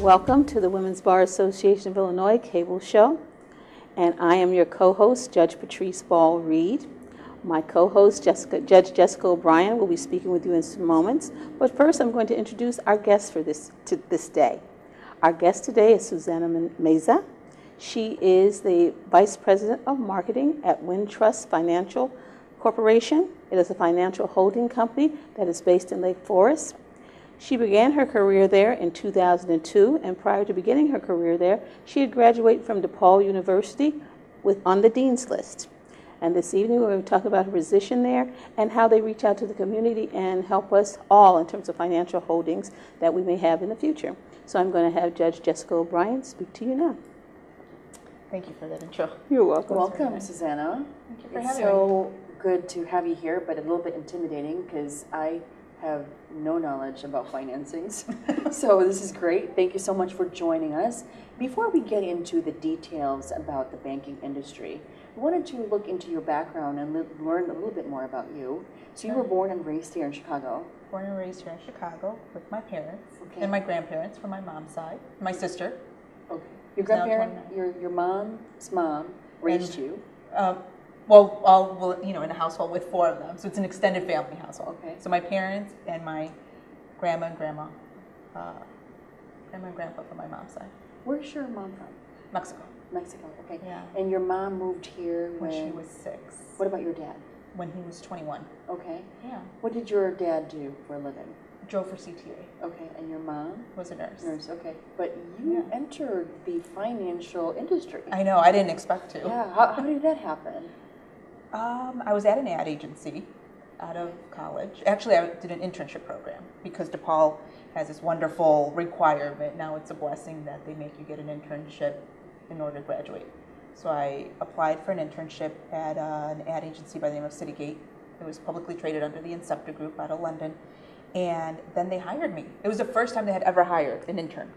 Welcome to the Women's Bar Association of Illinois Cable Show, and I am your co-host, Judge Patrice Ball-Reed. My co-host, Judge Jessica O'Brien, will be speaking with you in some moments, but first I'm going to introduce our guest for this day. Our guest today is Susana Meza. She is the Vice President of Marketing at Wintrust Financial Corporation. It is a financial holding company that is based in Lake Forest. She began her career there in 2002, and prior to beginning her career there, she had graduated from DePaul University on the Dean's List. And this evening, we're going to talk about her position there and how they reach out to the community and help us all in terms of financial holdings that we may have in the future. So I'm going to have Judge Jessica O'Brien speak to you now. Thank you for that intro. You're welcome. Welcome, Susana. Thank you for It's having me. so good to have you here, but a little bit intimidating because I have no knowledge about financings. So this is great. Thank you so much for joining us. Before we get into the details about the banking industry, I wanted to look into your background and learn a little bit more about you. So you were born and raised here in Chicago. Born and raised here in Chicago with my parents Okay. and my grandparents from my mom's side. My sister. Okay. Your Who's now grandparent, 29. your mom's mom raised you. Well, in a household with four of them, so it's an extended family household. Okay. So my parents and my grandma and grandpa from my mom's side. Where's your mom from? Mexico. Mexico. Okay. Yeah. And your mom moved here When she was 6. What about your dad? When he was 21. Okay. Yeah. What did your dad do for a living? Drove for CTA. Okay, and your mom? Was a nurse. Nurse, okay. But you entered the financial industry. I know. I didn't expect to. Yeah, how did that happen? I was at an ad agency out of college. Actually, I did an internship program because DePaul has this wonderful requirement. Now it's a blessing that they make you get an internship in order to graduate. So I applied for an internship at an ad agency by the name of Citygate. It was publicly traded under the Incepta Group out of London. And then they hired me. It was the first time they had ever hired an intern.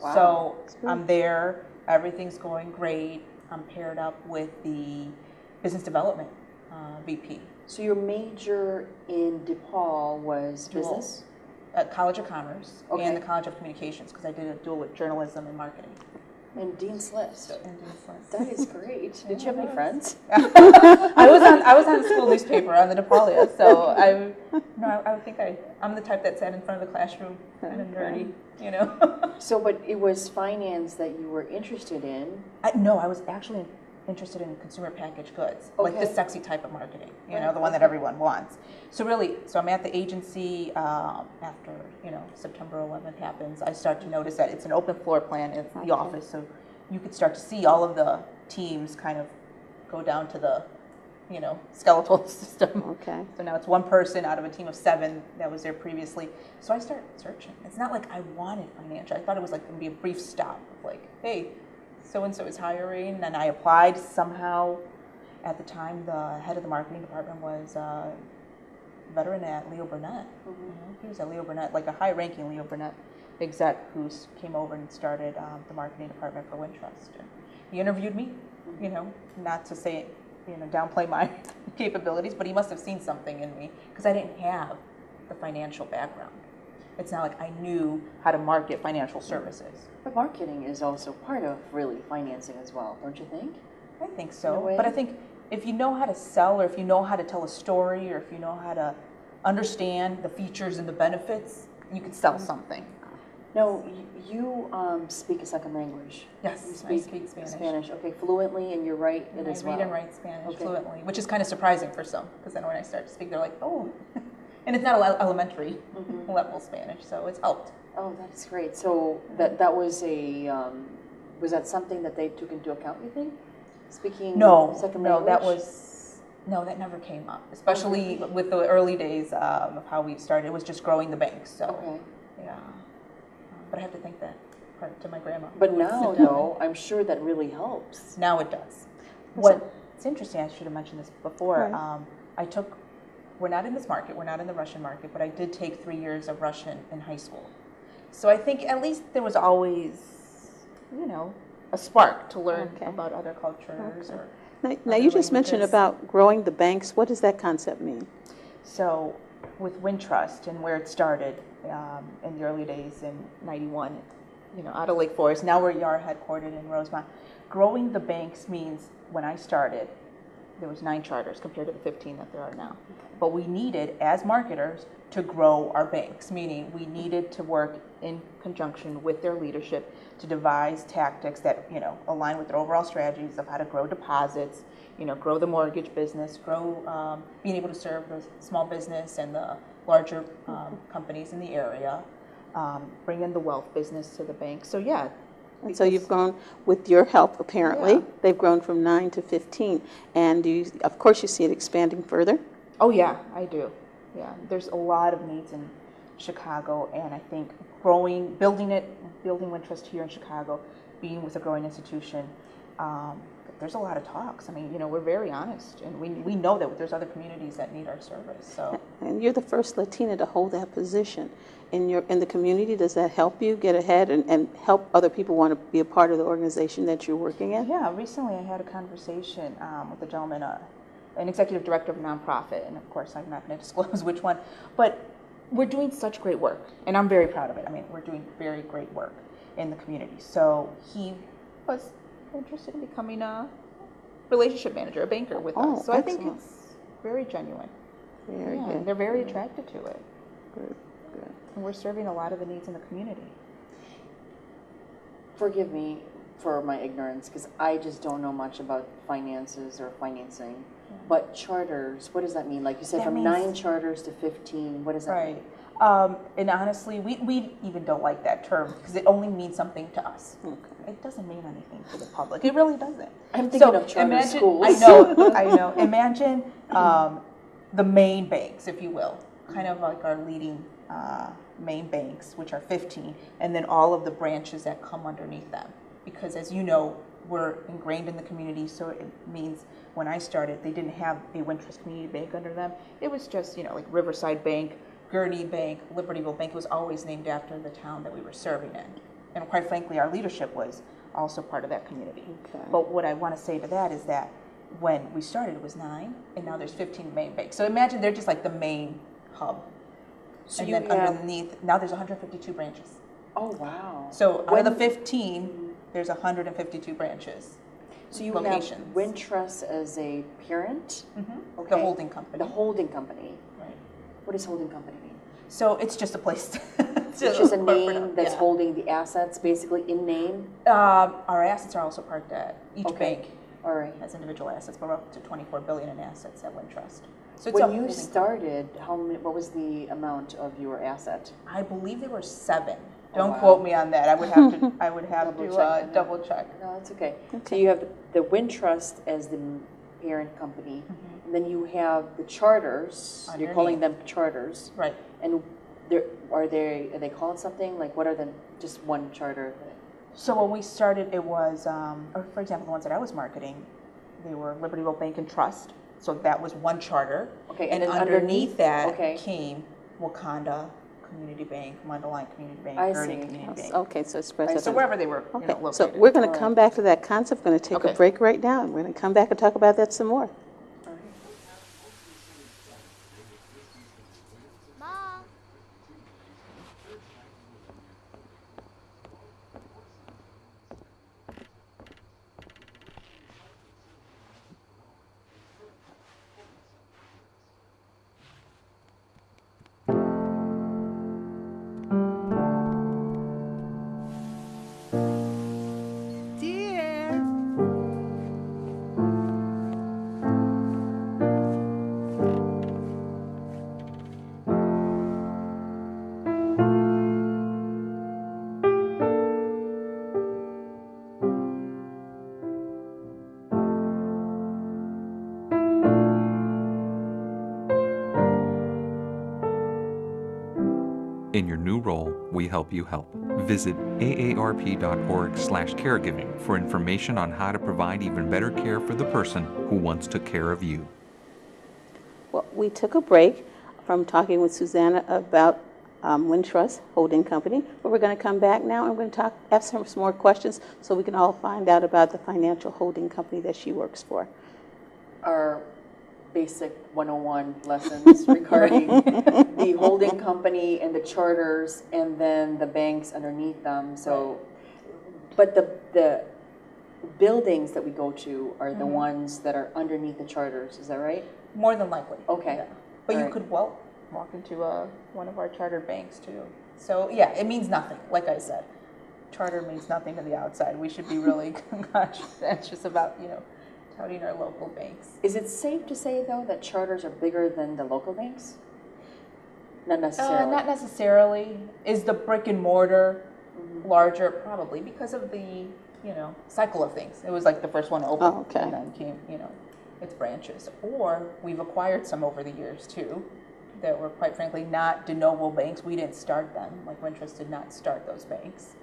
Wow. So I'm there, everything's going great. I'm paired up with the business development VP. So your major in DePaul was business? At College of Commerce Okay. and the College of Communications, because I did a dual with journalism and marketing. And Dean's List. And Dean's List. That is great. Did you have any friends? I was on the school newspaper on the DePaulia, so I would think I'm the type that sat in front of the classroom, kind of nerdy, you know. So, but it was finance that you were interested in. No, I was actually interested in consumer packaged goods, like the Okay. sexy type of marketing, you know, Right, the one that okay. everyone wants. So I'm at the agency after, September 11th happens. I start to notice that it's an open floor plan in the office, so you could start to see all of the teams kind of go down to the, skeletal system. Okay. So now it's one person out of a team of 7 that was there previously. So I start searching. It's not like I wanted financial. I thought it was like going to be a brief stop of like, hey, so-and-so is hiring. And I applied somehow. At the time, the head of the marketing department was a veteran at Leo Burnett. Mm-hmm. He was at Leo Burnett, like a high-ranking Leo Burnett exec who came over and started the marketing department for Wintrust. And he interviewed me, not to say, downplay my capabilities, but he must have seen something in me because I didn't have the financial background. It's not like I knew how to market financial services. But marketing is also part of really financing as well, don't you think? I think In a so, way. but I think if you know how to sell, or if you know how to tell a story, or if you know how to understand the features and the benefits, you can sell something. No, you speak a second language. Yes, You I speak Spanish. Okay, fluently, and you write And it I as read well. and write Spanish Okay. fluently, which is kind of surprising for some, because then when I start to speak, they're like, oh. And it's not elementary level Spanish, so it's helped. Oh, that's great. So that was was that something that they took into account, you think? Speaking second language? That never came up, especially with the early days of how we started. It was just growing the bank, so Okay. yeah. But I have to thank that part to my grandma. But now, though, I'm sure that really helps. Now it does. What's interesting, I should have mentioned this before, Right. we're not in this market, we're not in the Russian market, but I did take 3 years of Russian in high school. So I think at least there was always, a spark to learn about other cultures. Okay. Or Now you just mentioned languages. about growing the banks. What does that concept mean? So with Wintrust and where it started in the early days in 91, out of Lake Forest. Now we are headquartered in Rosemont. Growing the banks means when I started, there was 9 charters compared to the 15 that there are now. But we needed, as marketers, to grow our banks, meaning we needed to work in conjunction with their leadership to devise tactics that, align with their overall strategies of how to grow deposits, grow the mortgage business, grow being able to serve the small business and the larger companies in the area, bring in the wealth business to the bank. So yeah. And so you've grown with your help, apparently. Yeah. They've grown from 9 to 15. And of course you see it expanding further? Oh yeah, I do. Yeah, there's a lot of needs in Chicago, and I think building Wintrust here in Chicago, being with a growing institution, there's a lot of talks. I mean, we're very honest, and we know that there's other communities that need our service. So. And you're the first Latina to hold that position in the community. Does that help you get ahead and help other people want to be a part of the organization that you're working in? Yeah, recently I had a conversation with a gentleman, an executive director of a nonprofit, and of course I'm not going to disclose which one, but we're doing such great work, and I'm very proud of it. I mean, we're doing very great work in the community. So he was interested in becoming a relationship manager, a banker with us. So excellent. I think it's very genuine. Very yeah, good. and they're very attracted to it. Good. And we're serving a lot of the needs in the community. Forgive me for my ignorance, because I just don't know much about finances or financing. But charters, what does that mean? Like you said, from 9 charters to 15, what does that mean? And honestly, we even don't like that term because it only means something to us. Okay. It doesn't mean anything to the public. It really doesn't. I'm thinking of charter schools. I know. Imagine the main banks, if you will, kind of like our leading main banks, which are 15, and then all of the branches that come underneath them. Because as you know, we're ingrained in the community, so it means when I started, they didn't have a Wintrust Community Bank under them. It was just, like Riverside Bank, Gurney Bank, Libertyville Bank. It was always named after the town that we were serving in. And quite frankly, our leadership was also part of that community. Okay. But what I want to say to that is that when we started, it was 9, and now there's 15 main banks. So imagine they're just like the main hub. So and then underneath, now there's 152 branches. Oh, wow. So out of the 15, there's 152 branches. So you locations. have Wintrust as a parent? Mm-hmm. Okay. The holding company. The holding company. Right. What does holding company mean? So it's just a place. It's just a name that's holding the assets, basically in name? Our assets are also parked at each bank. All right. Has individual assets, but we're up to $24 billion in assets at Wintrust. So it's when you started, what was the amount of your asset? I believe there were 7. Don't quote me on that. I would have to. I would have to double check. No, that's okay. So you have the Wintrust as the parent company, and then you have the charters. Underneath. You're calling them charters, right? And are they called something? Like what are just one charter? So when we started, it was, or for example, the ones that I was marketing, they were Libertyville Bank and Trust. So that was one charter. Okay, and then underneath that okay. came Wakanda Community Bank, Mundelein Community Bank, I Gurney see. Community Bank. Okay, so it spreads out. So wherever they were, Okay, located. so we're going to come back to that concept. We're going to take a break right now, and we're going to come back and talk about that some more. In your new role, we help you help. Visit aarp.org/caregiving for information on how to provide even better care for the person who once took care of you. Well, we took a break from talking with Susana about Wintrust Holding Company, but we're going to come back now and we're going to ask her some more questions so we can all find out about the financial holding company that she works for. Our basic 101 lessons regarding the holding company and the charters and then the banks underneath them. So But the buildings that we go to are the ones that are underneath the charters, is that right? More than likely. Okay. Yeah. But you could walk into one of our chartered banks too. So yeah, it means nothing. Like I said, charter means nothing to the outside. We should be really conscientious about, touting our local banks. Is it safe to say, though, that charters are bigger than the local banks? Not necessarily. Not necessarily. Is the brick and mortar larger? Probably, because of the, cycle of things. It was like the first one to open, Oh, okay. and then came, its branches. Or we've acquired some over the years too, that were quite frankly not de novo banks. We didn't start them. Like Wintrust did not start those banks,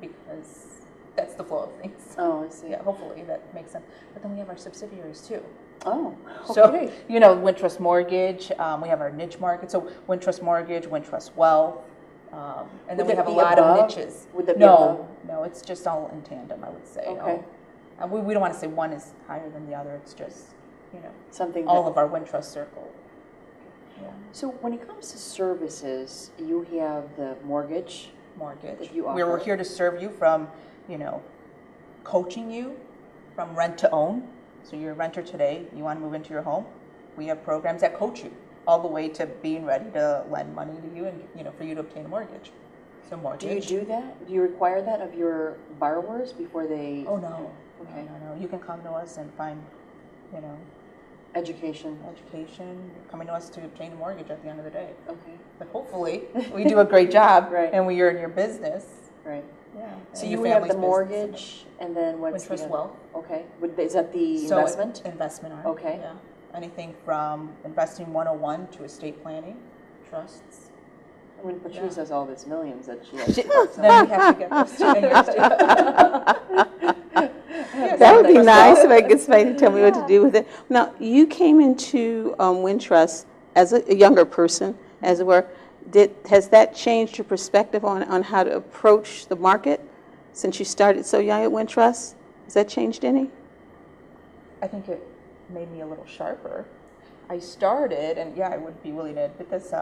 because that's the flow of things. Oh, I see. Yeah, hopefully that makes sense. But then we have our subsidiaries too. Oh, okay. So, Wintrust Mortgage, we have our niche market. So Wintrust Mortgage, Wintrust Wealth, and then we have a lot of niches. Would that be above? No, it's just all in tandem, I would say. Okay. We don't want to say one is higher than the other. It's just, Something all of our Wintrust circle. Yeah. So when it comes to services, you have the mortgage that you offer. We're here to serve you from, coaching you from rent to own. So you're a renter today, you want to move into your home. We have programs that coach you all the way to being ready to lend money to you and, for you to obtain a mortgage. So mortgage. Do you do that? Do you require that of your borrowers before they? Oh, no. Okay. No. You can come to us and find, Education. You're coming to us to obtain a mortgage at the end of the day. Okay. But hopefully we do a great job Right. and we earn your business. Right. Yeah. So and you your have the family's mortgage, business. and then what's Wintrust the Wealth. Okay. Is that the So investment? Investment arm. Okay. Yeah. Anything from investing 101 to estate planning, trusts. I mean, Patrice has all these millions that she has. Then we have to get those to That would be nice if I could get somebody to tell me what to do with it. Now, you came into Wintrust as a younger person, as it were. Has that changed your perspective on how to approach the market since you started so young at Wintrust? Has that changed any? I think it made me a little sharper. I started, and I would be willing to admit this,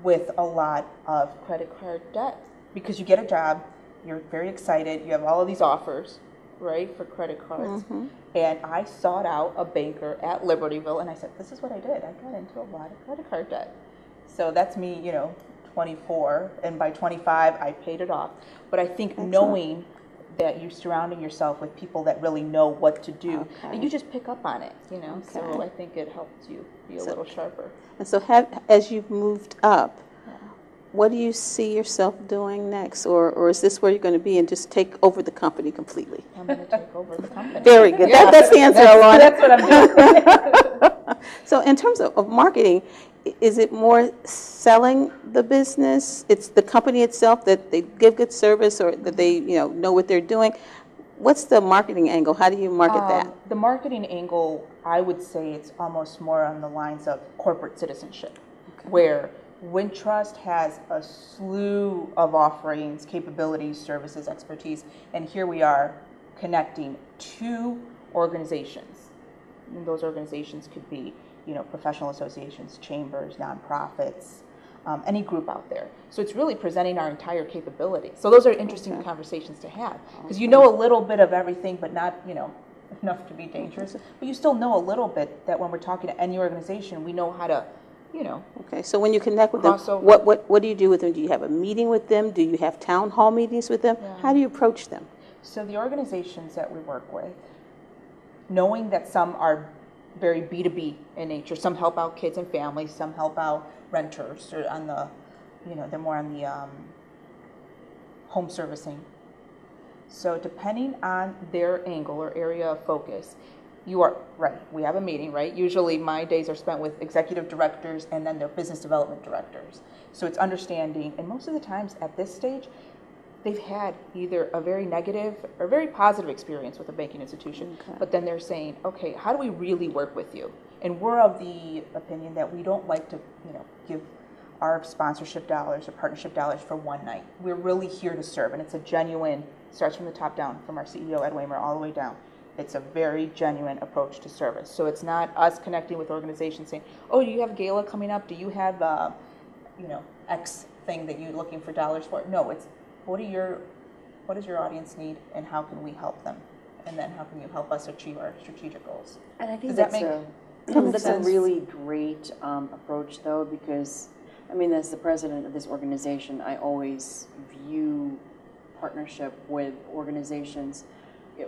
with a lot of credit card debt. Because you get a job, you're very excited, you have all of these offers, right, for credit cards. And I sought out a banker at Libertyville, and I said, this is what I did. I got into a lot of credit card debt. So that's me, 24, and by 25, I paid it off. But I think knowing that you're surrounding yourself with people that really know what to do, and you just pick up on it, So I think it helps you be a little sharper. And so as you've moved up, what do you see yourself doing next? Or is this where you're going to be and just take over the company completely? I'm going to take over the company. Very good. That's the answer I wanted. That's what I'm doing. So in terms of marketing, is it more selling the business? It's the company itself, that they give good service, or that they know what they're doing? What's the marketing angle? How do you market that? The marketing angle, I would say it's almost more on the lines of corporate citizenship, where Wintrust has a slew of offerings, capabilities, services, expertise, and here we are connecting two organizations. And those organizations could be, professional associations, chambers, nonprofits, any group out there. So it's really presenting our entire capability. So those are interesting conversations to have, because you know a little bit of everything, but not, enough to be dangerous. But you still know a little bit that when we're talking to any organization, we know how to, Okay, so when you connect with them, what do you do with them? Do you have a meeting with them? Do you have town hall meetings with them? How do you approach them? So the organizations that we work with, knowing that some are very B2B in nature, some help out kids and families, some help out renters, or on the, they're more on the home servicing. So depending on their angle or area of focus, you are right. We have a meeting, right? Usually my days are spent with executive directors and then their business development directors. So it's understanding, and most of the times at this stage, they've had either a very negative or very positive experience with a banking institution, but then they're saying, okay, how do we really work with you? And we're of the opinion that we don't like to, give our sponsorship dollars or partnership dollars for one night. We're really here to serve, and it's a genuine, starts from the top down, from our CEO, Ed Waymer, all the way down. It's a very genuine approach to service. So it's not us connecting with organizations saying, oh, do you have gala coming up? Do you have, X thing that you're looking for dollars for? No, it's what are what does your audience need, and how can we help them? And then how can you help us achieve our strategic goals? And I think Does that that's a really great approach, though, because, I mean, as the president of this organization, I always view partnership with organizations,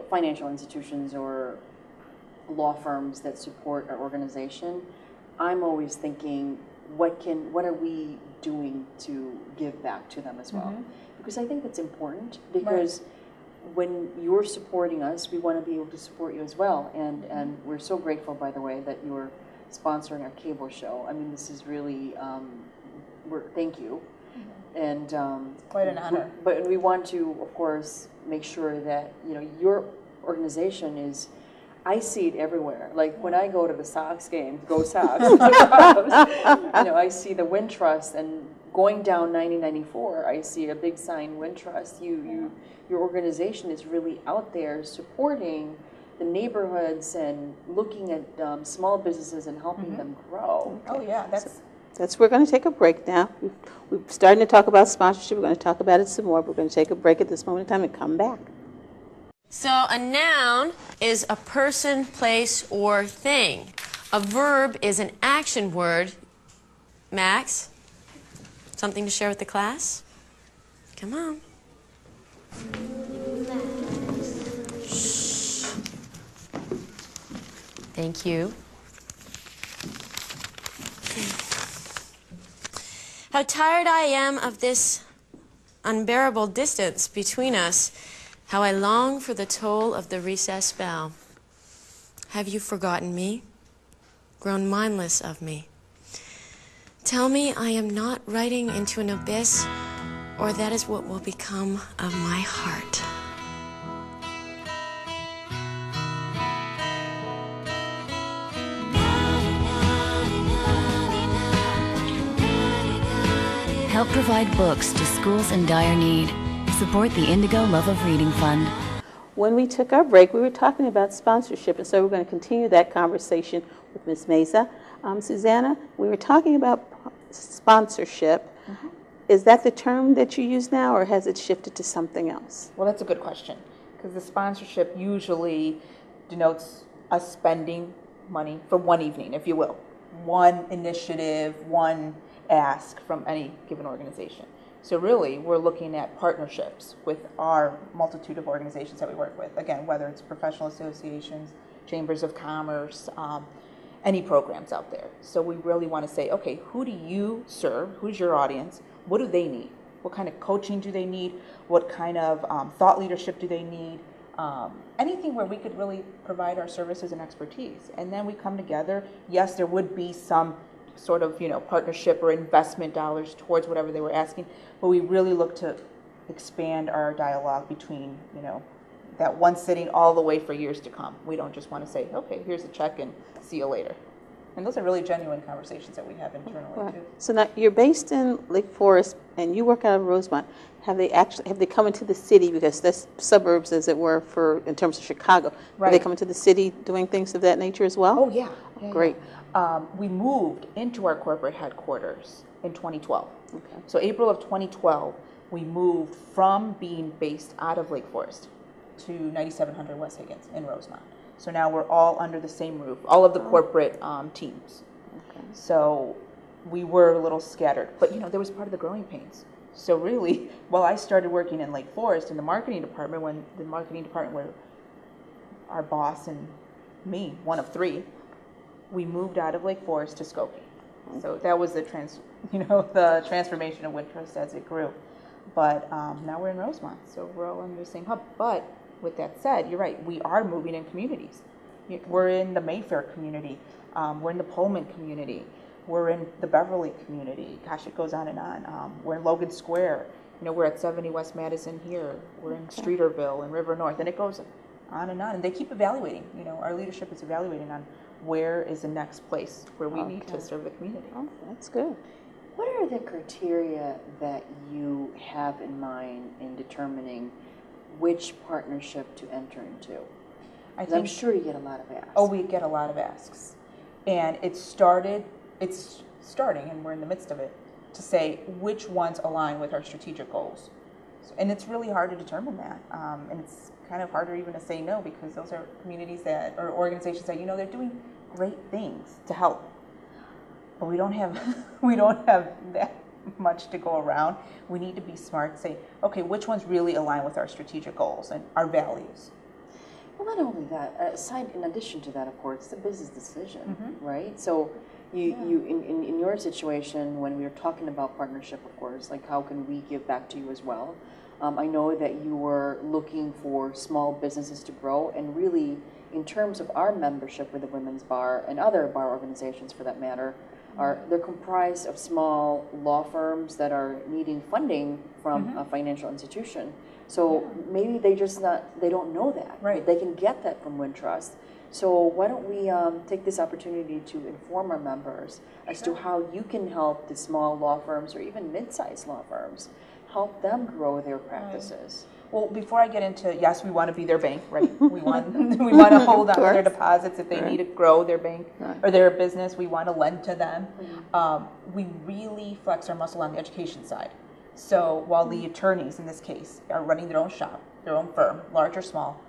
financial institutions or law firms that support our organization. I'm always thinking, what are we doing to give back to them as well? Because I think that's important, because when you're supporting us, we want to be able to support you as well. And we're so grateful, by the way, that you're sponsoring our cable show. I mean, this is really, thank you. And quite an honor. But we want to, of course, make sure that, you know, your organization is, I see it everywhere. Like when I go to the Sox games, go Sox, you know, I see the Wintrust, and going down 9094, I see a big sign, Wintrust. Your organization is really out there supporting the neighborhoods and looking at small businesses and helping them grow. Oh yeah, we're going to take a break now. We're starting to talk about sponsorship. We're going to talk about it some more. We're going to take a break at this moment in time and come back. So a noun is a person, place, or thing. A verb is an action word. Max, something to share with the class? Come on. Shh. Thank you. How tired I am of this unbearable distance between us. How I long for the toll of the recess bell. Have you forgotten me? Grown mindless of me? Tell me I am not riding into an abyss, or that is what will become of my heart. Help provide books to schools in dire need. Support the Indigo Love of Reading Fund. When we took our break, we were talking about sponsorship, and so we're going to continue that conversation with Ms. Meza. Susana, we were talking about sponsorship. Is that the term that you use now, or has it shifted to something else? Well, that's a good question, because the sponsorship usually denotes us spending money for one evening, if you will. One initiative, one ask from any given organization. So really, we're looking at partnerships with our multitude of organizations that we work with. Again, whether it's professional associations, chambers of commerce, any programs out there. So we really want to say, okay, who do you serve? Who's your audience? What do they need? What kind of coaching do they need? What kind of thought leadership do they need? Anything where we could really provide our services and expertise. And then we come together. Yes, there would be some sort of, partnership or investment dollars towards whatever they were asking, but we really look to expand our dialogue between, that one sitting all the way for years to come. We don't just want to say, okay, here's a check and see you later. And those are really genuine conversations that we have internally too. So now you're based in Lake Forest and you work out of Rosemont. Have they come into the city, because that's suburbs, as it were, in terms of Chicago? Right. Have they come into the city doing things of that nature as well? Oh yeah. Great. We moved into our corporate headquarters in 2012. Okay. So April of 2012, we moved from being based out of Lake Forest to 9700 West Higgins in Rosemont. So now we're all under the same roof, all of the corporate teams. Okay. So we were a little scattered, but there was part of the growing pains. So really, while I started working in Lake Forest in the marketing department, when the marketing department were our boss and me, one of three, we moved out of Lake Forest to Skokie. So that was the transformation of Wintrust as it grew. But now we're in Rosemont, so we're all under the same hub. But with that said, you're right, we are moving in communities. We're in the Mayfair community, we're in the Pullman community, we're in the Beverly community. Gosh, it goes on and on. We're in Logan Square. We're at 70 West Madison here. We're in Streeterville and River North, and it goes on and on. And they keep evaluating. Our leadership is evaluating on where is the next place where we need to serve the community. Oh, that's good. What are the criteria that you have in mind in determining which partnership to enter into? I'm sure you get a lot of asks. Oh, we get a lot of asks. And it's starting, and we're in the midst of it, to say which ones align with our strategic goals. And it's really hard to determine that. And it's kind of harder even to say no, because those are communities that, or organizations that, they're doing great things to help. But we don't have, we don't have that much to go around. We need to be smart, say, okay, which ones really align with our strategic goals and our values? Well, not only that, in addition to that, of course, it's a business decision, right? So in your situation, when we were talking about partnership, of course, like how can we give back to you as well? I know that you were looking for small businesses to grow, and really, in terms of our membership with the Women's Bar and other bar organizations for that matter, they're comprised of small law firms that are needing funding from a financial institution. So maybe they don't know that. Right. They can get that from Wintrust. So why don't we take this opportunity to inform our members as to how you can help the small law firms or even mid-sized law firms, help them grow their practices. Well, before I get into, yes, we want to be their bank, right? We want to hold on to their deposits if they need to grow their bank or their business. We want to lend to them. We really flex our muscle on the education side. So while the attorneys, in this case, are running their own shop, their own firm, large or small,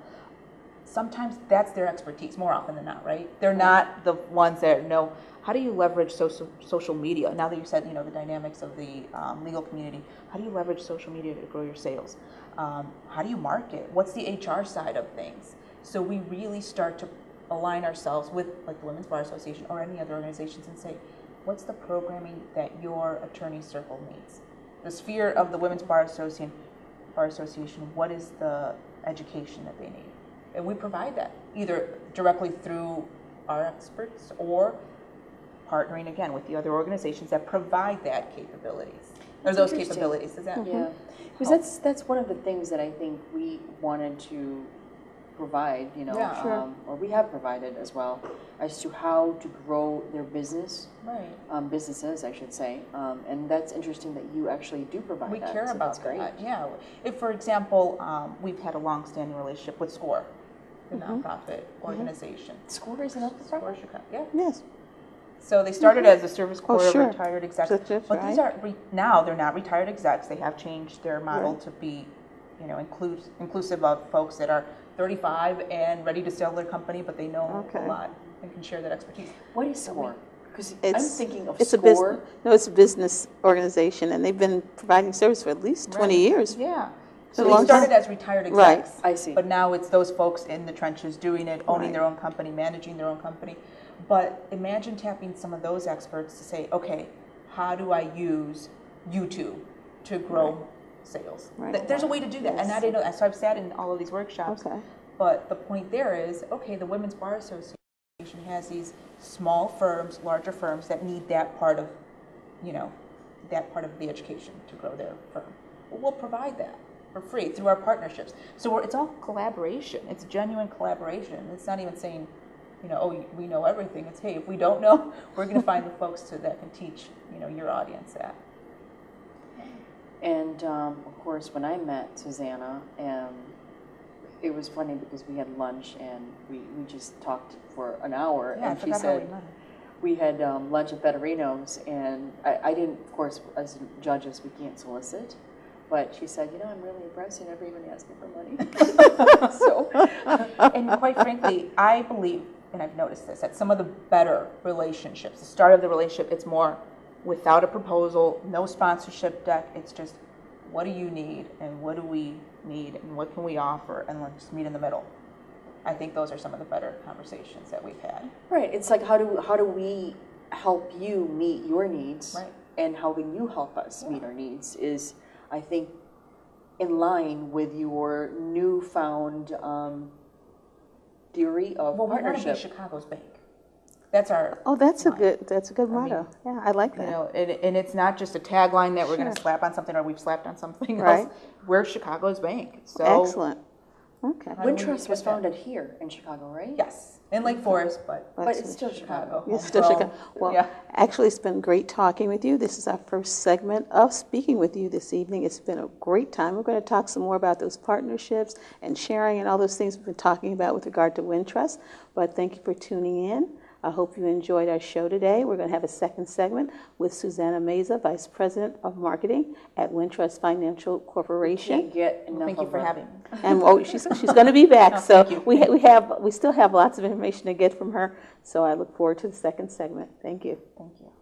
sometimes that's their expertise, more often than not, right? They're not the ones that know, how do you leverage social media? Now that you said, the dynamics of the legal community, how do you leverage social media to grow your sales? How do you market? What's the HR side of things? So we really start to align ourselves with like the Women's Bar Association or any other organizations and say, what's the programming that your attorney circle needs? The sphere of the Women's Bar Association, what is the education that they need? And we provide that, either directly through our experts or partnering again with the other organizations that provide that capabilities, or those capabilities. Does that? Yeah, because that's one of the things that I think we wanted to provide, or we have provided as well, as to how to grow their business, businesses, I should say, and that's interesting that you actually do provide we that. care so about that's great. that. Yeah. If, for example, we've had a long-standing relationship with SCORE, the nonprofit organization. SCORE is a nonprofit? SCORE Chicago. Yeah. Yes. So they started as a Service Corps of retired execs, That's but these are now they're not retired execs. They have changed their model to be, inclusive of folks that are 35 and ready to sell their company, but they know a lot and can share that expertise. What is SCORE? Because I'm thinking of it's SCORE. It's a business organization, and they've been providing service for at least 20 years. Yeah. So they started as retired execs. Right. I see. But now it's those folks in the trenches doing it, owning their own company, managing their own company. But imagine tapping some of those experts to say, okay, how do I use YouTube to grow sales? There's a way to do that. And I didn't know that. So I've sat in all of these workshops. But the point there is, okay, the Women's Bar Association has these small firms, larger firms that need that part of, that part of the education to grow their firm. Well, we'll provide that for free through our partnerships. So it's all collaboration. It's genuine collaboration. It's not even saying, we know everything. It's, hey, if we don't know, we're going to find the folks that can teach, your audience that. And of course, when I met Susana, it was funny because we had lunch and we just talked for an hour. Yeah, and she said we had lunch at Federino's, and I didn't, of course, as judges, we can't solicit. But she said, I'm really impressed. You never even asked me for money. So, and quite frankly, I believe, and I've noticed this, that some of the better relationships, the start of the relationship, it's more without a proposal, no sponsorship deck. It's just, what do you need, and what do we need, and what can we offer, and let's meet in the middle. I think those are some of the better conversations that we've had. Right. It's like, how do we help you meet your needs, and how can you help us meet our needs is, I think, in line with your newfound theory of partnership. We want to be Chicago's bank. That's our. Oh, that's a good motto. Yeah, I like that. And it's not just a tagline that we're going to slap on something or we've slapped on something else. We're Chicago's bank. So excellent. Okay. Wintrust was founded here in Chicago, right? Yes, in Lake Forest, but it's still Chicago. It's still Chicago. Well, actually, it's been great talking with you. This is our first segment of speaking with you this evening. It's been a great time. We're going to talk some more about those partnerships and sharing and all those things we've been talking about with regard to Wintrust. But thank you for tuning in. I hope you enjoyed our show today. We're going to have a second segment with Susana Meza, Vice President of Marketing at Wintrust Financial Corporation. Can't get enough Thank you of for her. having me. And she's going to be back. Oh, So thank you. we still have lots of information to get from her. So I look forward to the second segment. Thank you. Thank you.